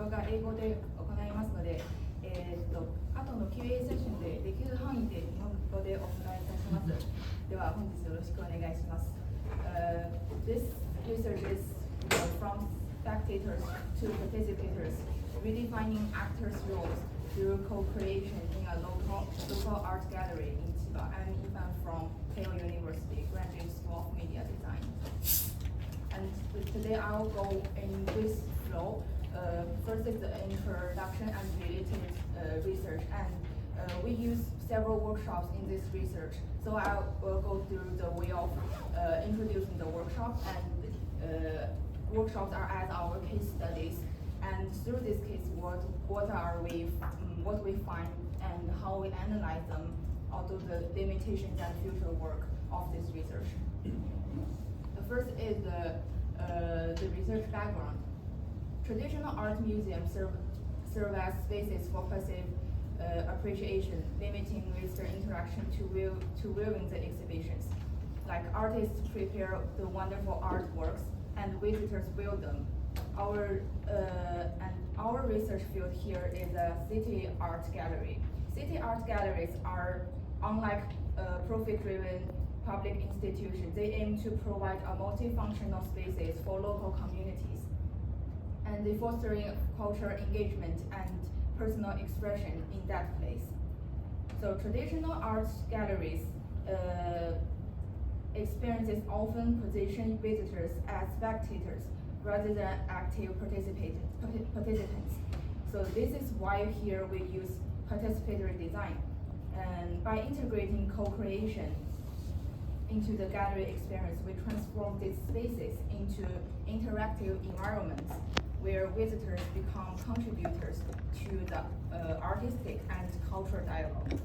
話が英語で行いますので、後の Q&A セッションでできる範囲で日本語でお答えいたします。では本日よろしくお願いします。This research is from Spectators to Participators, Redefining Actors Roles through Co-Creation in a local art gallery in Chiba. I'm Yifan from Keio University, Graduate School of Media Design. And today I'll go in this flow. First is the introduction and related research, and we use several workshops in this research. So I will go through the way of introducing the workshop, and workshops are as our case studies. And through this case, what we find and how we analyze them, although the limitations and future work of this research. The first is the research background. Traditional art museums serve as spaces for passive appreciation, limiting visitor interaction to viewing the exhibitions. Like artists prepare the wonderful artworks and visitors view them. Our research field here is a city art gallery. City art galleries are, unlike profit-driven public institutions, they aim to provide a multifunctional spaces for local communities, and they fostering cultural engagement and personal expression in that place. So traditional art galleries experiences often position visitors as spectators rather than active participants. So this is why here we use participatory design. And by integrating co-creation into the gallery experience, we transform these spaces into interactive environments where visitors become contributors to the artistic and cultural dialogue.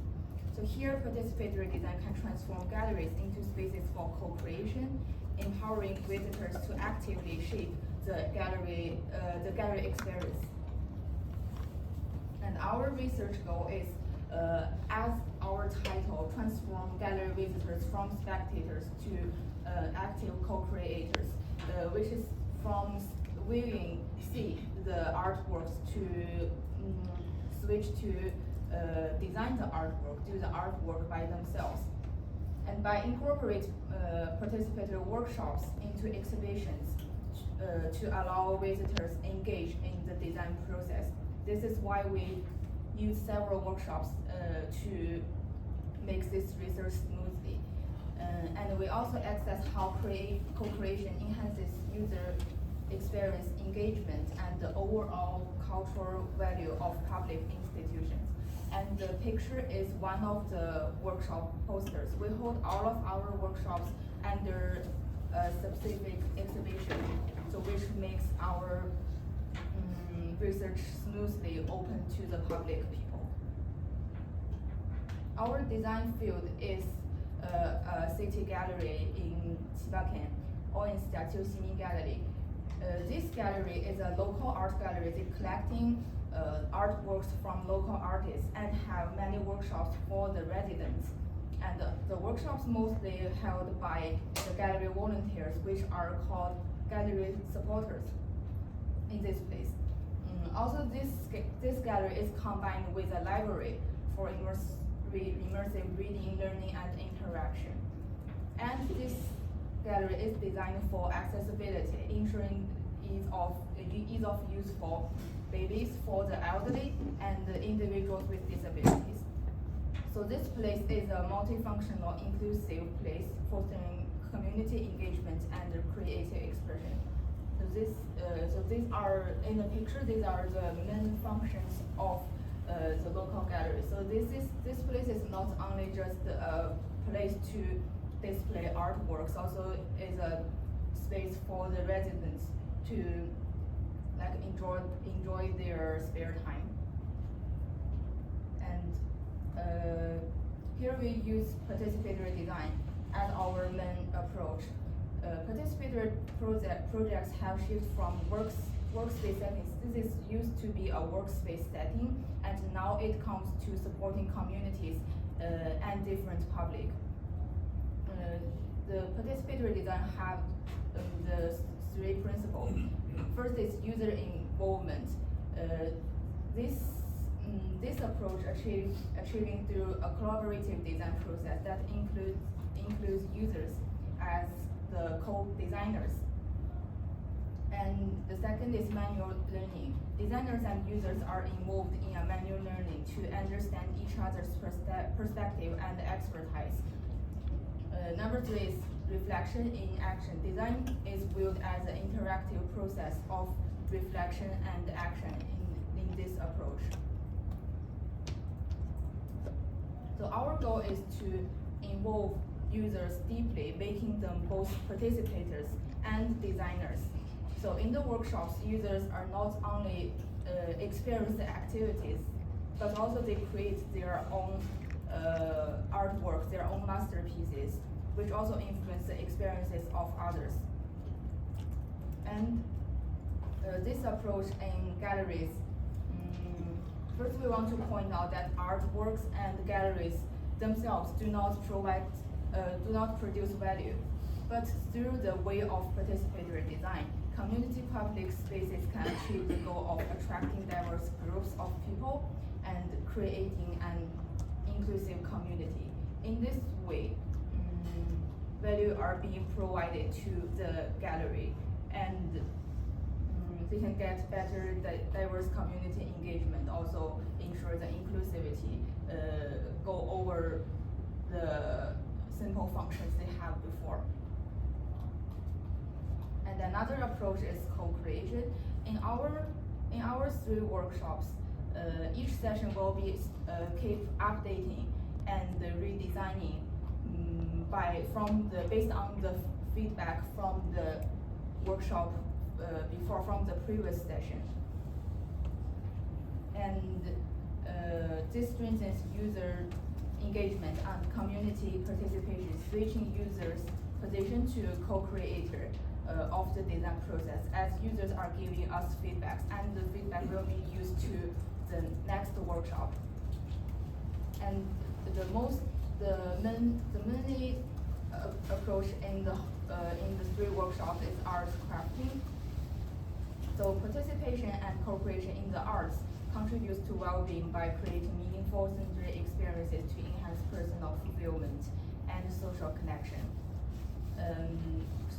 So here, participatory design can transform galleries into spaces for co-creation, empowering visitors to actively shape the gallery experience. And our research goal is, as our title, transform gallery visitors from spectators to active co-creators, which is from see the artworks to switch to design the artwork, do the artwork by themselves. And by incorporating participatory workshops into exhibitions to allow visitors engage in the design process. This is why we use several workshops to make this research smoothly. And we also access how co-creation enhances user experience engagement and the overall cultural value of public institutions. And the picture is one of the workshop posters. We hold all of our workshops under a specific exhibition, so which makes our research smoothly open to the public people. Our design field is a city gallery in Chiba, or in Statue Simi Gallery. This gallery is a local art gallery collecting artworks from local artists and have many workshops for the residents. And the workshops mostly held by the gallery volunteers, which are called gallery supporters in this place. Also, this gallery is combined with a library for immersive reading, learning, and interaction. And this gallery is designed for accessibility, ensuring ease of use for babies, for the elderly, and the individuals with disabilities. So this place is a multifunctional, inclusive place fostering community engagement and creative expression. So these are in the picture. These are the main functions of the local gallery. So this place is not only just a place to display artworks, also is a space for the residents to enjoy their spare time. And here we use participatory design as our main approach. Participatory projects have shifted from workspace settings. This is used to be a workspace setting, and now it comes to supporting communities and different public. The participatory design have the three principles. First is user involvement. This approach achieving through a collaborative design process that includes users as the co-designers. And the second is manual learning. Designers and users are involved in a manual learning to understand each other's perspective and expertise. Number three is reflection in action. Design is viewed as an interactive process of reflection and action in this approach. So our goal is to involve users deeply, making them both participators and designers. So in the workshops, users are not only experience the activities, but also they create their own artwork, their own masterpieces, which also influence the experiences of others. And this approach in galleries, first we want to point out that artworks and galleries themselves do not produce value, but through the way of participatory design, community public spaces can achieve the goal of attracting diverse groups of people and creating an inclusive community. In this way, value are being provided to the gallery, and they can get better diverse community engagement, also ensure the inclusivity, go over the simple functions they have before. And another approach is co-creation. In our three workshops, each session will be keep updating and redesigning based on the feedback from the workshop before, from the previous session. And this strengthens user engagement and community participation, switching users' position to co-creator of the design process, as users are giving us feedbacks, and the feedback will be used to the next workshop. And the main approach in the three workshops is art crafting. So participation and cooperation in the arts contributes to well-being by creating meaningful sensory experiences to enhance personal fulfillment and social connection.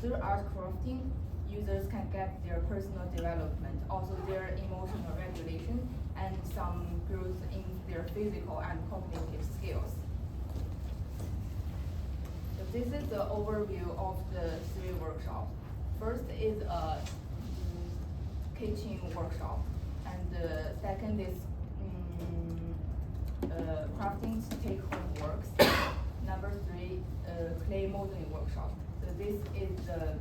Through art crafting, users can get their personal development, also their emotional regulation, and some growth in their physical and cognitive skills. So this is the overview of the three workshops. First is a kitchen workshop, and the second is crafting take-home works. Number three, clay modeling workshop. So this is the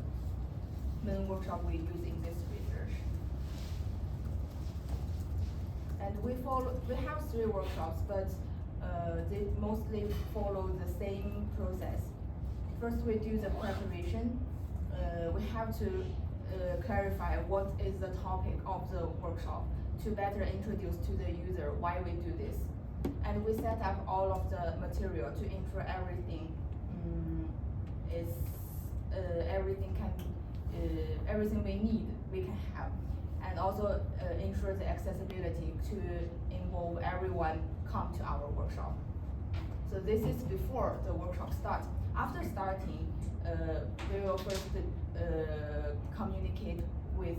main workshop we use in this research. And we have three workshops, but they mostly follow the same process. First, we do the preparation. We have to clarify what is the topic of the workshop to better introduce to the user why we do this. And we set up all of the material to ensure everything everything we need we can have, and also ensure the accessibility to involve everyone come to our workshop. So this is before the workshop starts. After starting, we will first communicate with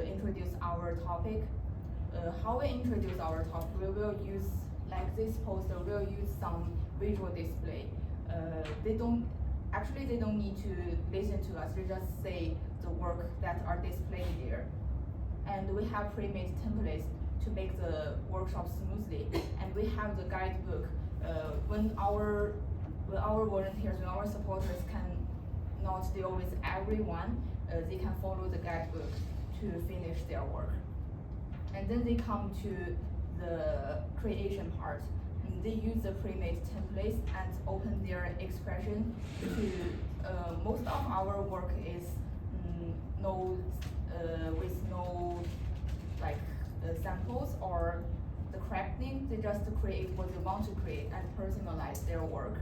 introduce our topic. How we introduce our topic, we will use, like this poster, we'll use some visual display. They don't need to listen to us, they just say the work that are displayed there. And we have pre-made templates to make the workshop smoothly. And we have the guidebook. When our volunteers, when our supporters cannot deal with everyone, they can follow the guidebook to finish their work. And then they come to the creation part. And they use the pre-made templates and open their expression to, most of our work is with no samples or the correcting. They just create what they want to create and personalize their work.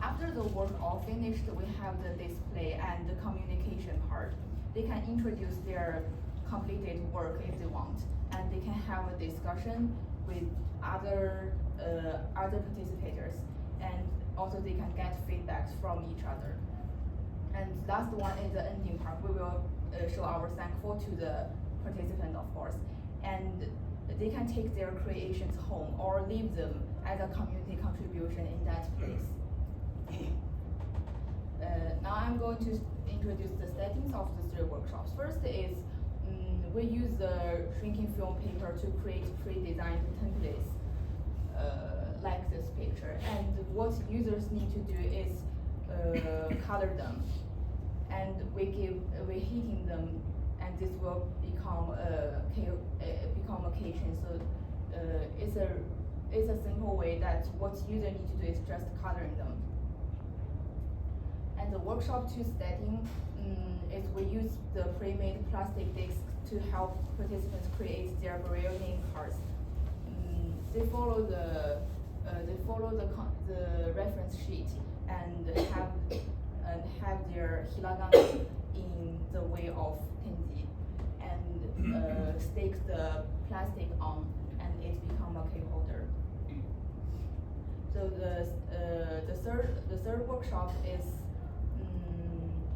After the work all finished, we have the display and the communication part. They can introduce their completed work if they want, and they can have a discussion with other participators, and also they can get feedback from each other. And last one is the ending part. We will show our thankful to the participant, of course, and they can take their creations home or leave them as a community contribution in that place. Now I'm going to introduce the settings of the 3 workshops. First is we use the shrinking film paper to create pre-designed templates like this picture. And what users need to do is color them, and we're heating them, and this will become a Cation. So it's a simple way that what user need to do is just coloring them. And the workshop 2 setting is we use the pre-made plastic discs to help participants create their braille name cards. They follow the reference sheet and have their hiragana in the way of tenji, and stick the plastic on, and it become a key holder. So the third workshop is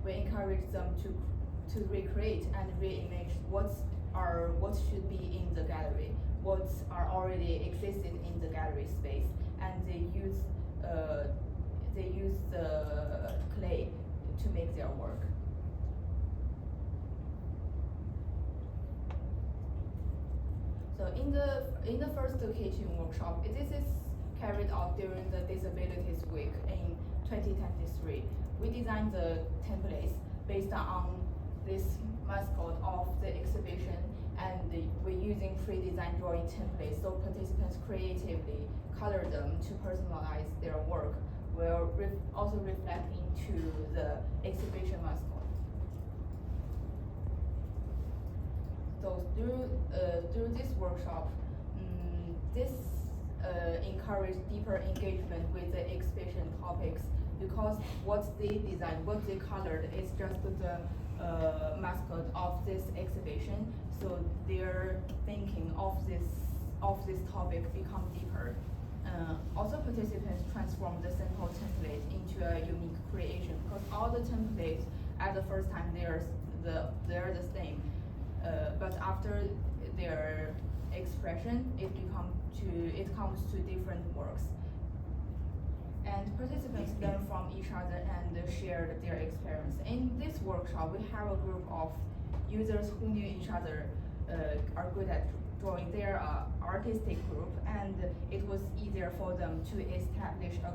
we encourage them to recreate and reimage what should be in the gallery, what are already existed in the gallery space, and they use the clay to make their work. So in the first Cocreation workshop, this is carried out during the Disabilities Week in 2023. We designed the templates based on this mascot of the exhibition, and we're using pre-designed drawing templates so participants creatively color them to personalize their work, while also reflecting to the exhibition mascot. So through this workshop, this encouraged deeper engagement with the exhibition topics, because what they designed, what they colored is just the mascot of this exhibition. So their thinking of this topic become deeper. Also, participants transform the simple template into a unique creation, because all the templates at the first time they're the same, but after their expression, it comes to different works. And participants learn from each other and share their experience. In this workshop, we have a group of users who knew each other, are good at drawing. They're an artistic group, and it was easier for them to establish a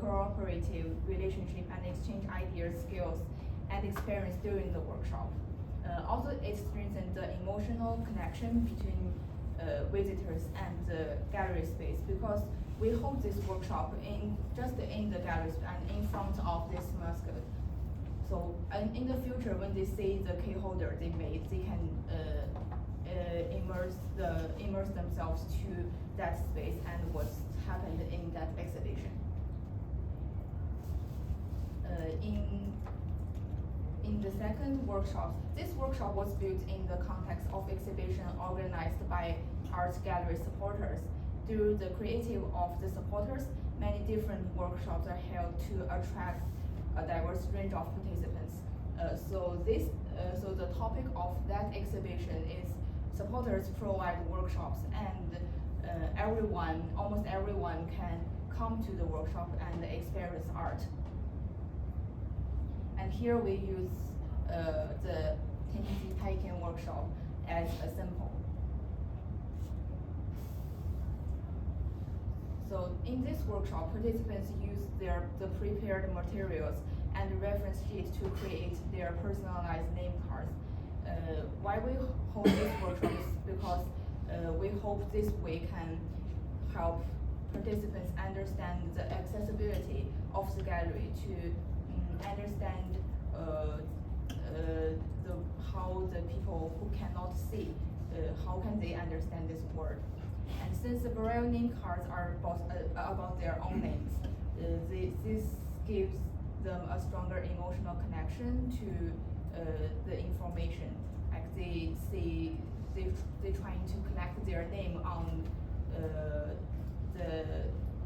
cooperative relationship and exchange ideas, skills, and experience during the workshop. Also, it strengthened the emotional connection between visitors and the gallery space, because we hold this workshop in the gallery and in front of this mascot. So, and in the future, when they see the key holder they made, they can immerse themselves to that space and what's happened in that exhibition. In the second workshop, this workshop was built in the context of exhibition organized by art gallery supporters. Through the creative of the supporters, many different workshops are held to attract a diverse range of participants. So the topic of that exhibition is supporters provide workshops, and almost everyone can come to the workshop and experience art. And here we use the Tenji Taiken workshop as a sample. So in this workshop, participants use the prepared materials and reference sheets to create their personalized name cards. Why we hold this workshop is because we hope this way can help participants understand the accessibility of the gallery, to understand how the people who cannot see, how can they understand this word. And since the Braille name cards are about their own names, this gives them a stronger emotional connection to the information. Like they they trying to connect their name on the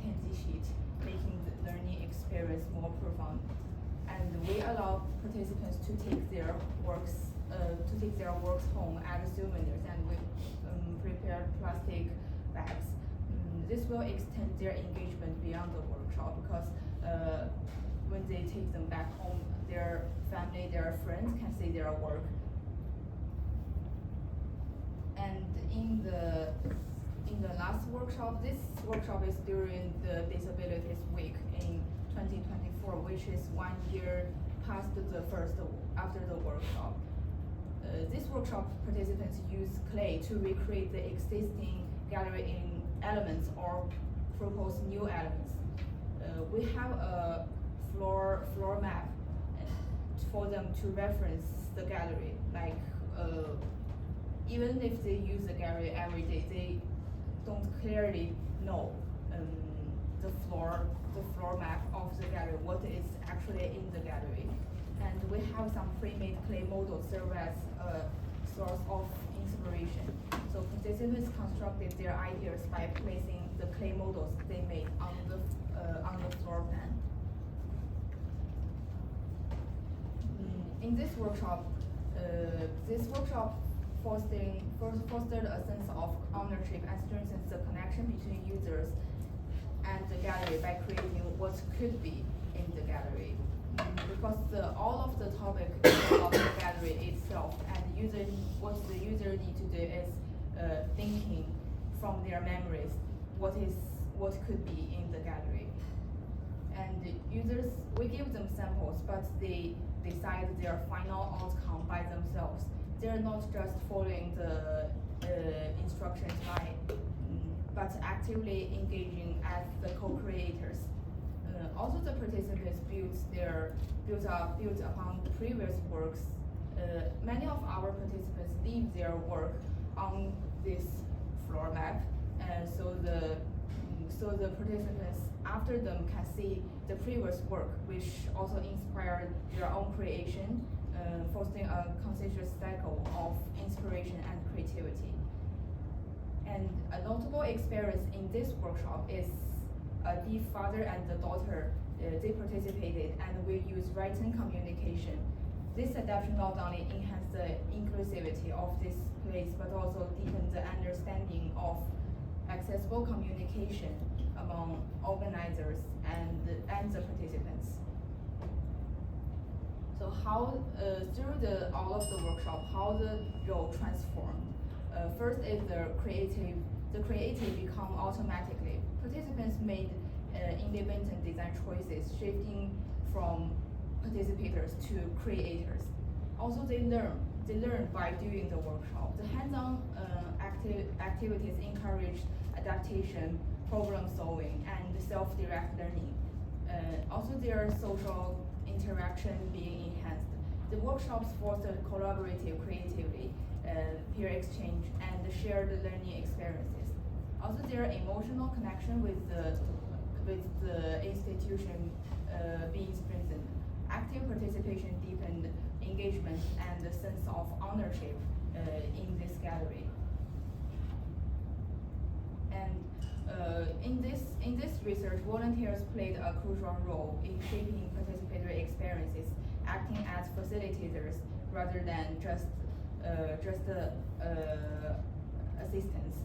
Tenzi sheet, making the learning experience more profound. And we allow participants to take their works home as souvenirs, and we prepare plastic bags. This will extend their engagement beyond the workshop, because when they take them back home, their family, their friends can see their work. And in the last workshop, this workshop is during the Disabilities Week in 2024, which is 1 year past after the workshop. This workshop, participants use clay to recreate the existing gallery in elements or propose new elements. We have a floor map for them to reference the gallery. Like even if they use the gallery every day, they don't clearly know the floor map of the gallery, what is actually in the gallery. And we have some pre-made clay models serve as a source of inspiration. So participants constructed their ideas by placing the clay models they made on the floor plan. In this workshop fostered a sense of ownership and strengthens the connection between users and the gallery by creating what could be in the gallery. Because all of the topic is about the gallery itself, and what the user need to do is thinking from their memories what could be in the gallery. And users, we give them samples, but they decide their final outcome by themselves. They're not just following the instructions but actively engaging as the co-creators. Also, the participants built upon previous works. Many of our participants leave their work on this floor map, and so the participants after them can see the previous work, which also inspired their own creation, fostering a conscious cycle of inspiration and creativity. And a notable experience in this workshop is the father and the daughter, they participated, and we use written communication. This adaptation not only enhanced the inclusivity of this place, but also deepened the understanding of accessible communication among organizers and the participants. So how, through all of the workshop, how the role transformed. First is the creative become automatically. Participants made independent design choices, shifting from participators to creators. Also, they learn by doing the workshop. The hands-on activities encouraged adaptation, problem solving, and self-direct learning. Also, their social interaction being enhanced. The workshops fostered collaborative creativity, peer exchange, and shared learning experiences. Also, their emotional connection with the institution being strengthened. Active participation deepened engagement and the sense of ownership in this gallery. And in this research, volunteers played a crucial role in shaping participatory experiences, acting as facilitators rather than just assistants.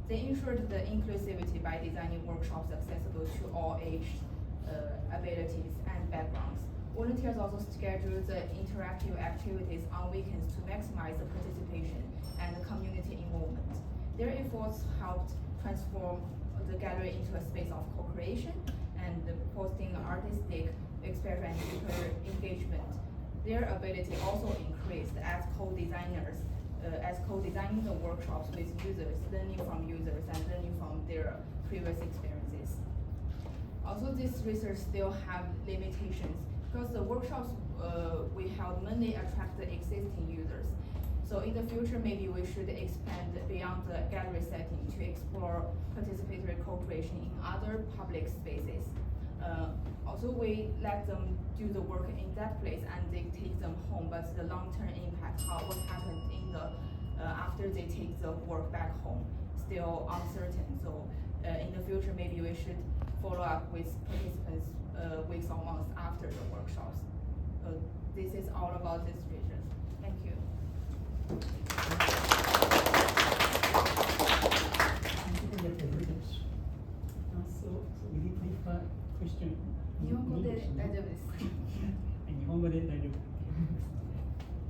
They ensured the inclusivity by designing workshops accessible to all age, abilities, and backgrounds. Volunteers also scheduled the interactive activities on weekends to maximize the participation and the community involvement. Their efforts helped transform the gallery into a space of co-creation and fostering artistic expression and deeper engagement. Their ability also increased as co-designers, co-designing the workshops with users, learning from users, and learning from their previous experiences. Also, this research still have limitations because the workshops we held mainly attract the existing users. So in the future, maybe we should expand beyond the gallery setting to explore participatory co-creation in other public spaces. Also, we let them do the work in that place and they take them home, but the long-term impact, what happened in the after they take the work back home, still uncertain. So in the future, maybe we should follow up with participants weeks or months after the workshops. This is all about this region. Thank you. So we did prefer question. 日本語で大丈夫です。日本語で大丈夫です。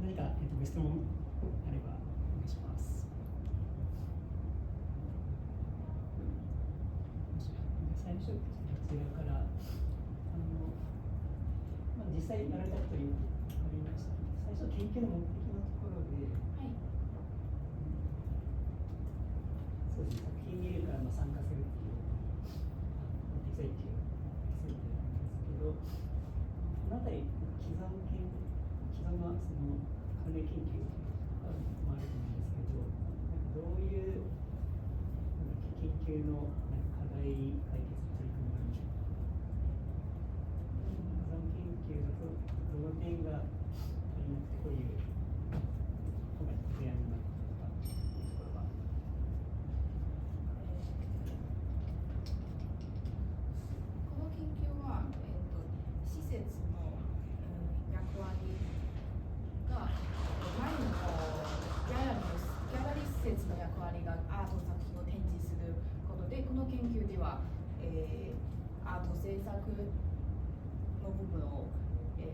何か、ご質問あればお願いします。最初こちらから実際やられたこと今ありました。最初研究の目的のところで、はい、そうですね、作品見るから参加するっていう目的最中そうなんですけど、このあたり既存のその関連研究もあると思うんですけど、どういう研究の課題解決取り組みがあるんでしょうか。既存研究だとどの点が足りなくてこういう今回の提案になったところが。この研究は、施設の役割が前のギャラリー施設の役割がアート作品を展示することで、この研究では、アート制作の部分を、ギ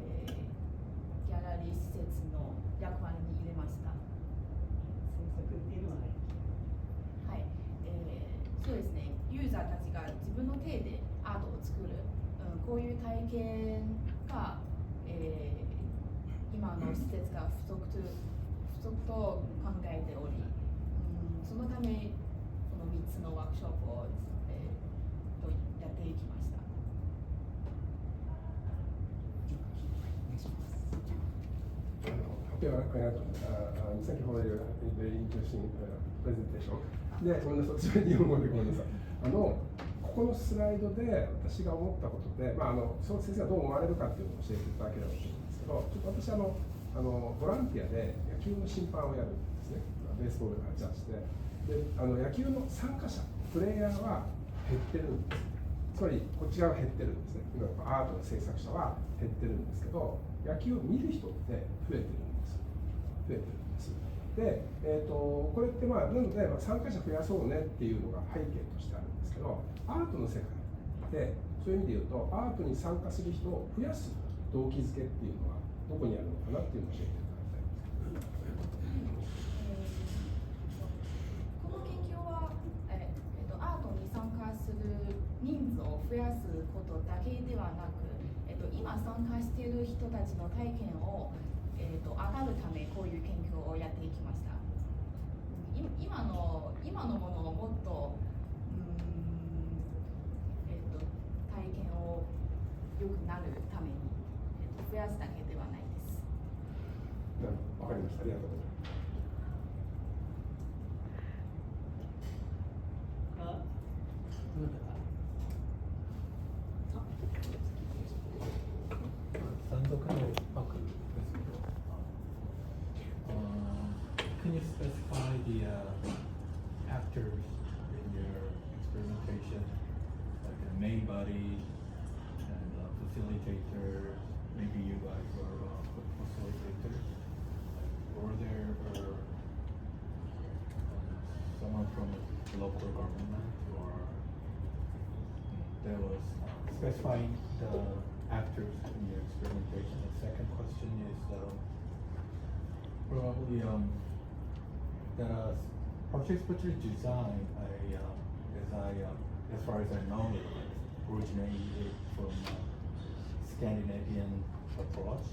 ャラリー施設の役割に入れました。制作っていうのははい、そうですね。ユーザーたちが自分の手でアートを作る、こういう体験が、今の施設が不足と考えており、そのためこの3つのワークショップを、やっていきました。発表ありがとうございます。Thank you for your very interesting presentation. で、ごめんなさい、日本語でごめんなさい。ここのスライドで私が思ったことで、その先生がどう思われるかっていうのを教えていただければと思うんですけど、ちょっと私ボランティアで野球の審判をやるんですね。ベースボールからジャッジで。野球の参加者、プレイヤーは減ってるんです。つまりこっち側が減ってるんですね。今アートの制作者は減ってるんですけど、野球を見る人って増えてるんです。で、これってなので、参加者増やそうねっていうのが背景としてあるんですけど、アートの世界でそういう意味で言うと、アートに参加する人を増やす動機づけっていうのはどこにあるのかなっていうのを教えていただきたいんですけど。この研究は、アートに参加する人数を増やすことだけではなく、今参加している人たちの体験を上がるためこういう研究をやっていきました。今のものをもっと体験を良くなるために、増やすだけではないです。わかりました。ありがとうございます。Can you specify the actors in your experimentation, like a main body and a facilitator? Maybe you guys are facilitators, or there someone from the local government, or there was specifying the actors in your experimentation. The second question is probably the participatory design, as far as I know, it originated from Scandinavian approach.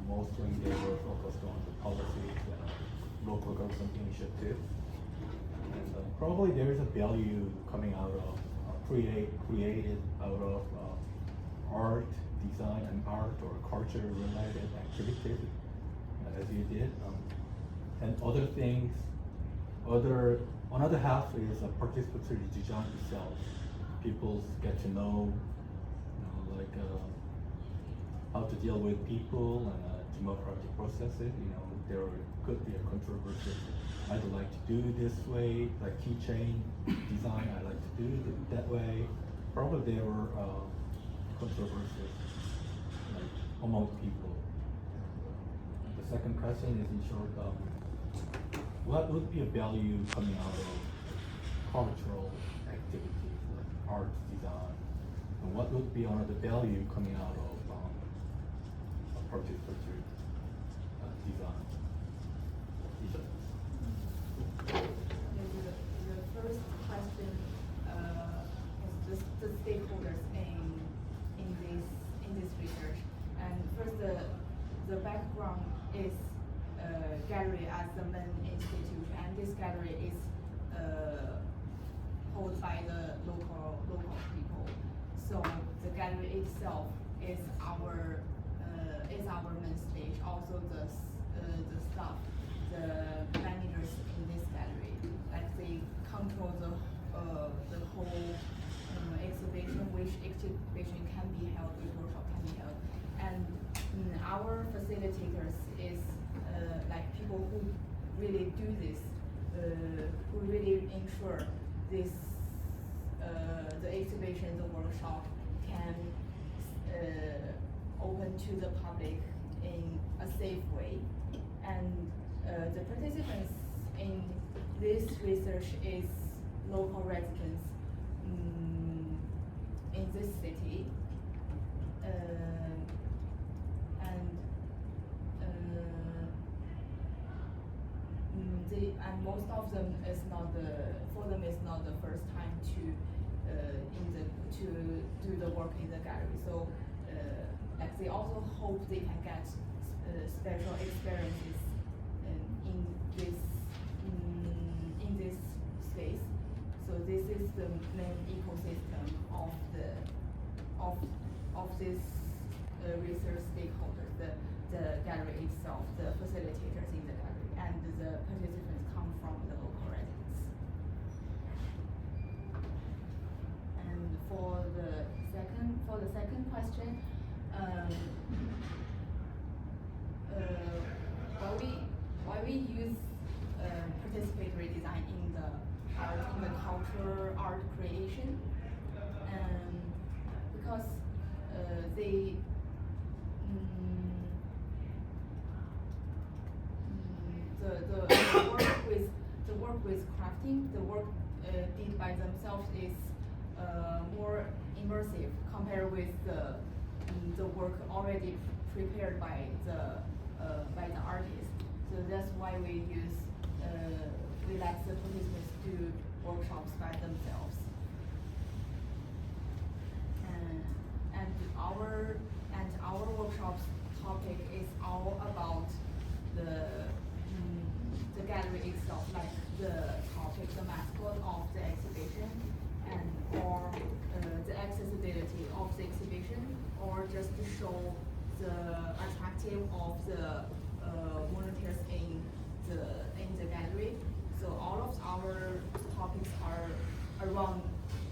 Mostly they were focused on the policies and local government initiatives. And probably there is a value coming out of created out of art, design, and art or culture-related activities, as you did. And other things, another half is a participatory design itself. People get to know, how to deal with people and democratic processes, there could be a controversy. I'd like to do this way, like keychain design. I like to do it that way. Probably there were controversies like among people. The second question is in short, what would be a value coming out of cultural activities like art design, and what would be another value coming out of participatory design? The first question is the stakeholders in this research. And first, the background is gallery as the main institution, and this gallery is held by the local people. So the gallery itself is our main stage. Also the staff, the managers in this gallery, like they control the whole exhibition, which exhibition can be held, which workshop can be held, and our facilitators is like people who really do this, who really ensure this the exhibition, the workshop can open to the public in a safe way. And the participants in this research is local residents in this city, and most of them is not the first time to do the work in the gallery. So like they also hope they can get special experiences in this space. So this is the main ecosystem of this research stakeholders, the gallery itself, the facilitators in the gallery, and the participants come from the local residents. And for the second question, why we use participatory design in the culture art creation, because the work with crafting, the work did by themselves is more immersive compared with the work already prepared by the artist. So that's why we let the participants do workshops by themselves. And our workshop's topic is all about the gallery itself, like the topic, the mascot of the exhibition, or the accessibility of the exhibition, or just to show the attractive of the volunteers in the gallery. So all of our topics are around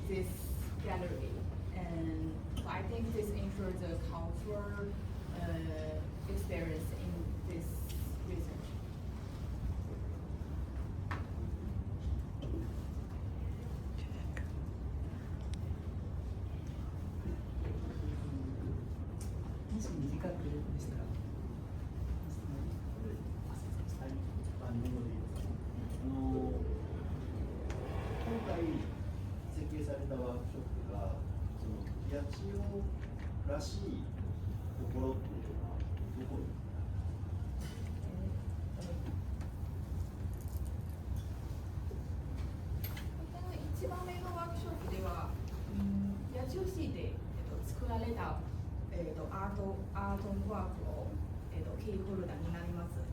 this gallery, and so I think this ensures the cultural experience in this research.1番目のワークショップでは、八千代市で、作られた、アートワークを、キーホルダーになります。こ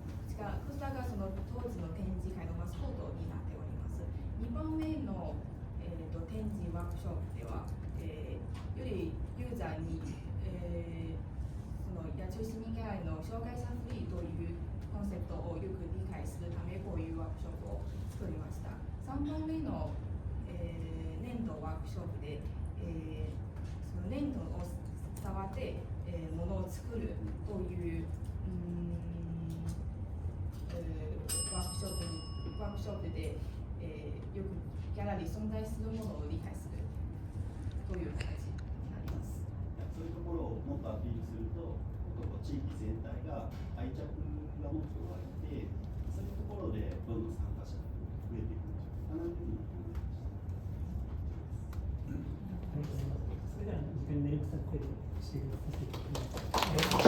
ちらがその当時の展示会のマスコットになっております。2番目の、展示ワークショップでは、よりユーザーに、その八千代市民ギャラリーの障害者フリーというコンセプトをよく理解するためこういうワークショップを作りました。3番目の粘土ワークショップで、その粘土を触って、ものを作るというクションで、よくギャラリー存在するものを理解するという形になります。そういうところをもっとアピールすると、地域全体が愛着がもっと湧いて、そういうところでどんどん参加者が増えていくんじゃないかなというふうに思いました。ありがとうございます。それでは時間になりましたので、終了させていただきます。